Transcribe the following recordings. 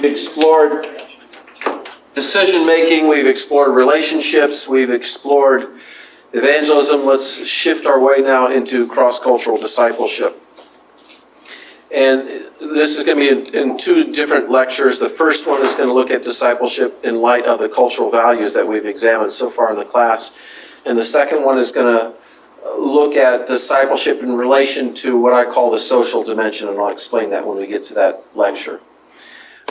We've explored decision-making, we've explored relationships, we've explored evangelism. Let's shift our way now into cross-cultural discipleship. And this is going to be in two different lectures. The first one is going to look at discipleship in light of the cultural values that we've examined so far in the class. And the second one is going to look at discipleship in relation to what I call the social dimension, and I'll explain that when we get to that lecture.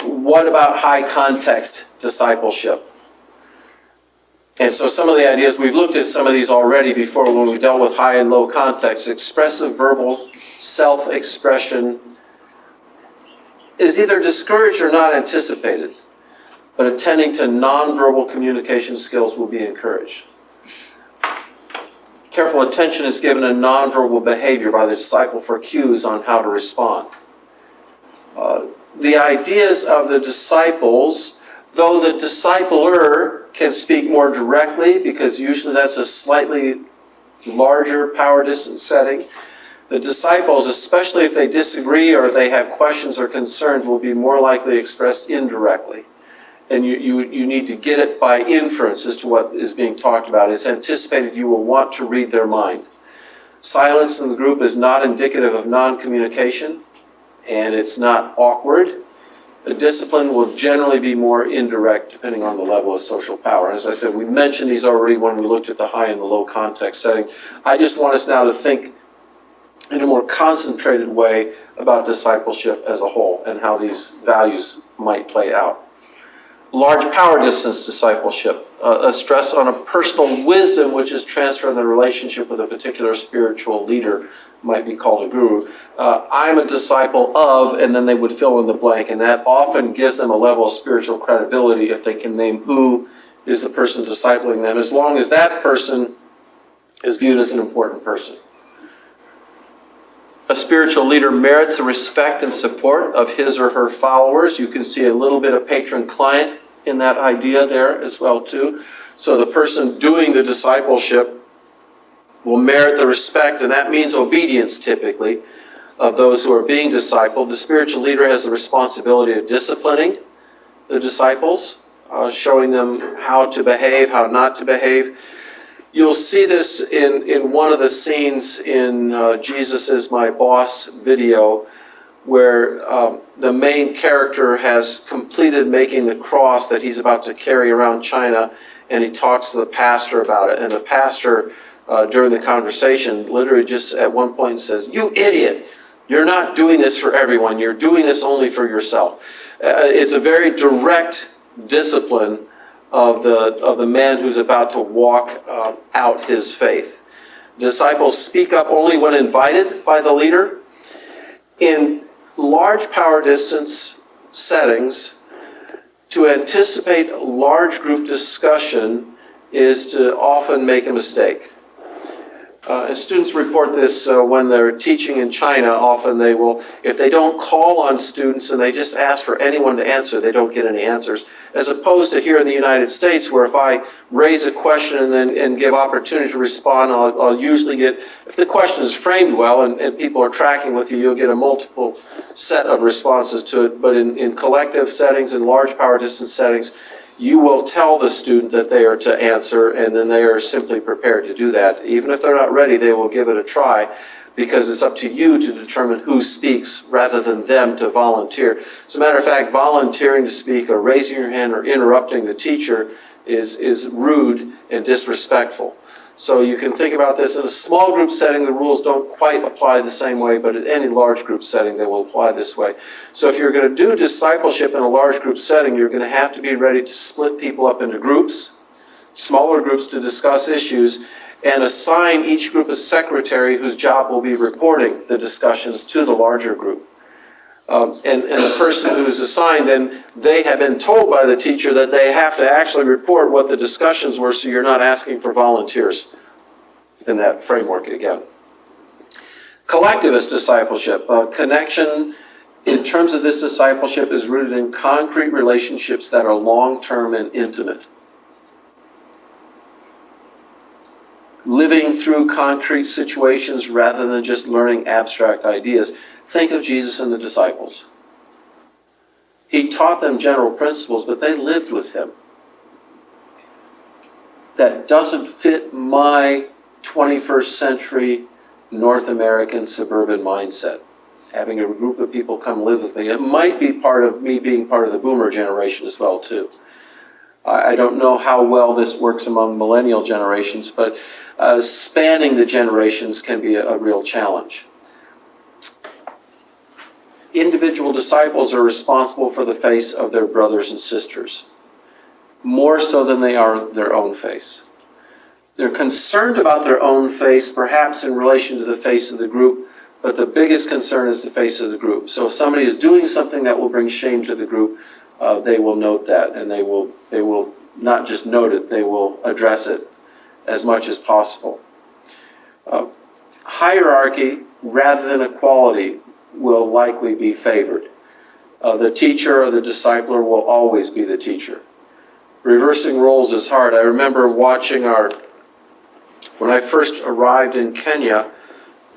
What about high context discipleship? And so some of the ideas, we've looked at some of these already before when we dealt with high and low context. Expressive verbal self-expression is either discouraged or not anticipated, but attending to nonverbal communication skills will be encouraged. Careful attention is given to nonverbal behavior by the disciple for cues on how to respond. The ideas of the disciples, though the discipler can speak more directly, because usually that's a slightly larger power distance setting, the disciples, especially if they disagree or they have questions or concerns, will be more likely expressed indirectly. And you need to get it by inference as to what is being talked about. It's anticipated you will want to read their mind. Silence in the group is not indicative of non-communication, and it's not awkward. The discipline will generally be more indirect depending on the level of social power. As I said, we mentioned these already when we looked at the high and the low context setting. I just want us now to think in a more concentrated way about discipleship as a whole and how these values might play out. Large power distance discipleship, a stress on a personal wisdom which is transferred in the relationship with a particular spiritual leader, might be called a guru. I'm a disciple of, and then they would fill in the blank, and that often gives them a level of spiritual credibility if they can name who is the person discipling them, as long as that person is viewed as an important person. A spiritual leader merits the respect and support of his or her followers. You can see a little bit of patron-client in that idea there as well too. So the person doing the discipleship will merit the respect, and that means obedience typically, of those who are being discipled. The spiritual leader has the responsibility of disciplining the disciples, showing them how to behave, how not to behave. You'll see this in one of the scenes in Jesus is My Boss video, where the main character has completed making the cross that he's about to carry around China, and he talks to the pastor about it. And the pastor, during the conversation, literally just at one point says, "You idiot! You're not doing this for everyone. You're doing this only for yourself." It's a very direct discipline of the man who's about to walk out his faith. Disciples speak up only when invited by the leader. In large power distance settings, to anticipate large group discussion is to often make a mistake. Students report this when they're teaching in China. Often they will, if they don't call on students and they just ask for anyone to answer, they don't get any answers. As opposed to here in the United States, where if I raise a question and give opportunity to respond, I'll usually get, if the question is framed well and people are tracking with you, you'll get a multiple set of responses to it. But in collective settings, in large power distance settings, you will tell the student that they are to answer, and then they are simply prepared to do that. Even if they're not ready, they will give it a try, because it's up to you to determine who speaks rather than them to volunteer. As a matter of fact, volunteering to speak or raising your hand or interrupting the teacher is rude and disrespectful. So you can think about this in a small group setting. The rules don't quite apply the same way, but in any large group setting, they will apply this way. So if you're going to do discipleship in a large group setting, you're going to have to be ready to split people up into groups, smaller groups to discuss issues, and assign each group a secretary whose job will be reporting the discussions to the larger group. And the person who is assigned, then they have been told by the teacher that they have to actually report what the discussions were, so you're not asking for volunteers in that framework again. Collectivist discipleship. Connection in terms of this discipleship is rooted in concrete relationships that are long-term and intimate. Living through concrete situations rather than just learning abstract ideas. Think of Jesus and the disciples. He taught them general principles, but they lived with him. That doesn't fit my 21st century North American suburban mindset. Having a group of people come live with me. It might be part of me being part of the boomer generation as well, too. I don't know how well this works among millennial generations, but spanning the generations can be a real challenge. Individual disciples are responsible for the face of their brothers and sisters, more so than they are their own face. They're concerned about their own face, perhaps in relation to the face of the group, but the biggest concern is the face of the group. So if somebody is doing something that will bring shame to the group, they will note that, and they will not just note it, they will address it as much as possible. Hierarchy, rather than equality, will likely be favored. The teacher or the discipler will always be the teacher. Reversing roles is hard. I remember watching when I first arrived in Kenya,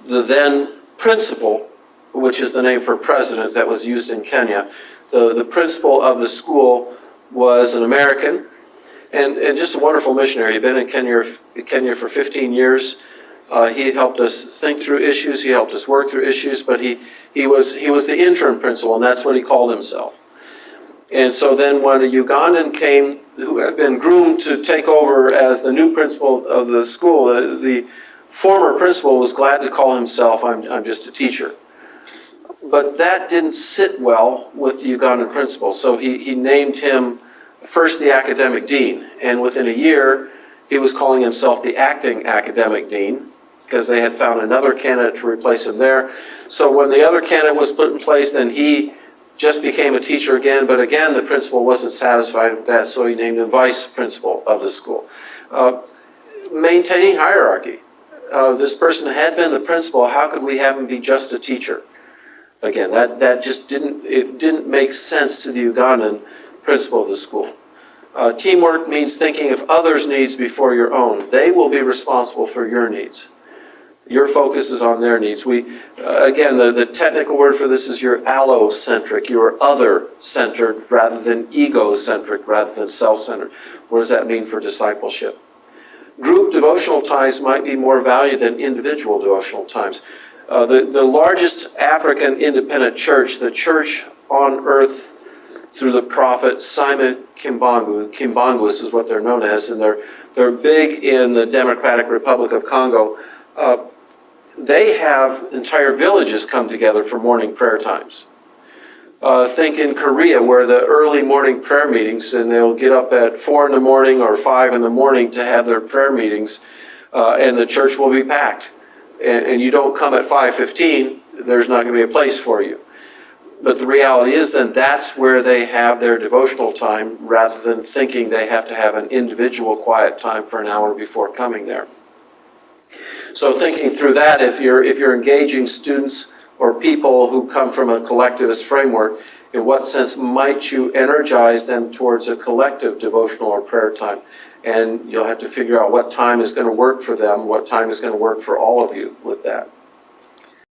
the then principal, which is the name for president that was used in Kenya, the principal of the school was an American and just a wonderful missionary. He'd been in Kenya for 15 years. He helped us think through issues. He helped us work through issues, but he was the interim principal, and that's what he called himself. And so then when a Ugandan came who had been groomed to take over as the new principal of the school, the former principal was glad to call himself, I'm just a teacher. But that didn't sit well with the Ugandan principal, so he named him first the academic dean, and within a year he was calling himself the acting academic dean, because they had found another candidate to replace him there. So when the other candidate was put in place, then he just became a teacher again, but again the principal wasn't satisfied with that, so he named him vice principal of the school. Maintaining hierarchy. This person had been the principal, how could we have him be just a teacher? Again, that just didn't make sense to the Ugandan principal of the school. Teamwork means thinking of others' needs before your own. They will be responsible for your needs. Your focus is on their needs. Again, the technical word for this is you're allocentric. You're other-centered rather than egocentric, rather than self-centered. What does that mean for discipleship? Group devotional times might be more valued than individual devotional times. The largest African independent church, the church on earth through the prophet Simon Kimbangus is what they're known as, and they're big in the Democratic Republic of Congo. They have entire villages come together for morning prayer times. Think in Korea, where the early morning prayer meetings, and they'll get up at 4 in the morning or 5 in the morning to have their prayer meetings, and the church will be packed. And you don't come at 5:15, there's not going to be a place for you. But the reality is then that's where they have their devotional time, rather than thinking they have to have an individual quiet time for an hour before coming there. So thinking through that, if you're engaging students or people who come from a collectivist framework, in what sense might you energize them towards a collective devotional or prayer time? And you'll have to figure out what time is going to work for them, what time is going to work for all of you with that.